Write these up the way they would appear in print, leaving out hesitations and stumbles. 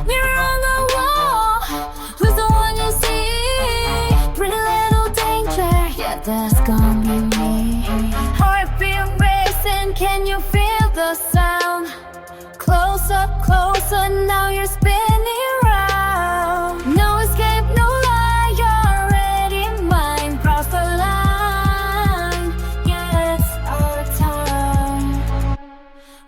Mirror on the wall, who's the one you see? Pretty little danger, yeah, that's gonna be me. Heartbeat racing, can you feel the sound? Closer, closer, now you're spinning round. No escape, no lie, you're already mine. Cross the line, yeah, it's our time.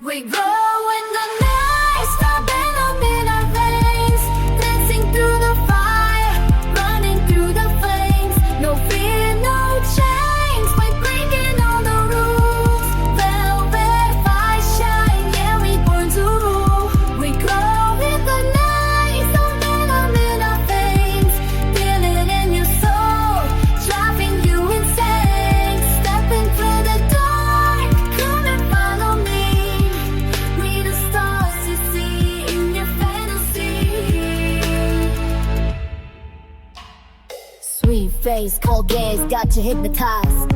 We grow in the night, start venom in our veins. Dancing through the fire, running through the flames. No fear, no chains, we're breaking all the rules. Velvet fire shine, yeah, we born to rule. We glow in the night, start venom in our veins. Feel it in your soul, driving you insane. Stepping through the dark, come and follow me. We the stars you see in your fantasy. Sweet face, cold gaze, got you hypnotized.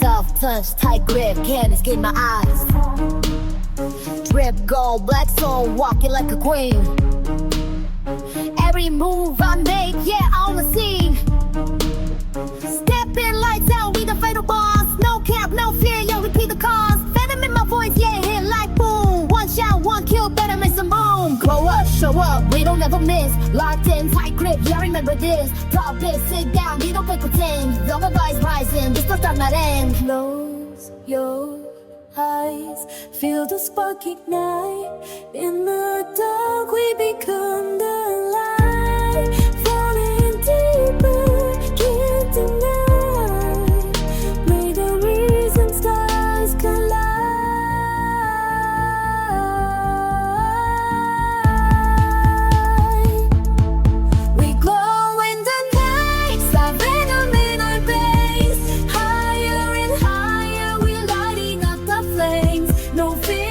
Soft touch, tight grip, can't escape my eyes. Drip gold, black soul, walking like a queen. Every move I make, yeah, on the scene. Stepping lights out, we the fatal boss. No cap, no fear, yo, repeat the cause. Venom in my voice, yeah, hit like boom. One shot, one kill, better make some boom. Grow up, show up, we don't ever miss. Locked in, tight grip, yeah, remember this. Drop this, sit down, we don't play pretend. Young advice rising, this don't start, not end. Close your eyes, feel the spark ignite. In the dark, we become the light. Falling deeper, can't deny. May the reason stars collide. We glow in the night, start venom in our veins. Higher and higher, we're lighting up the flames. No fear.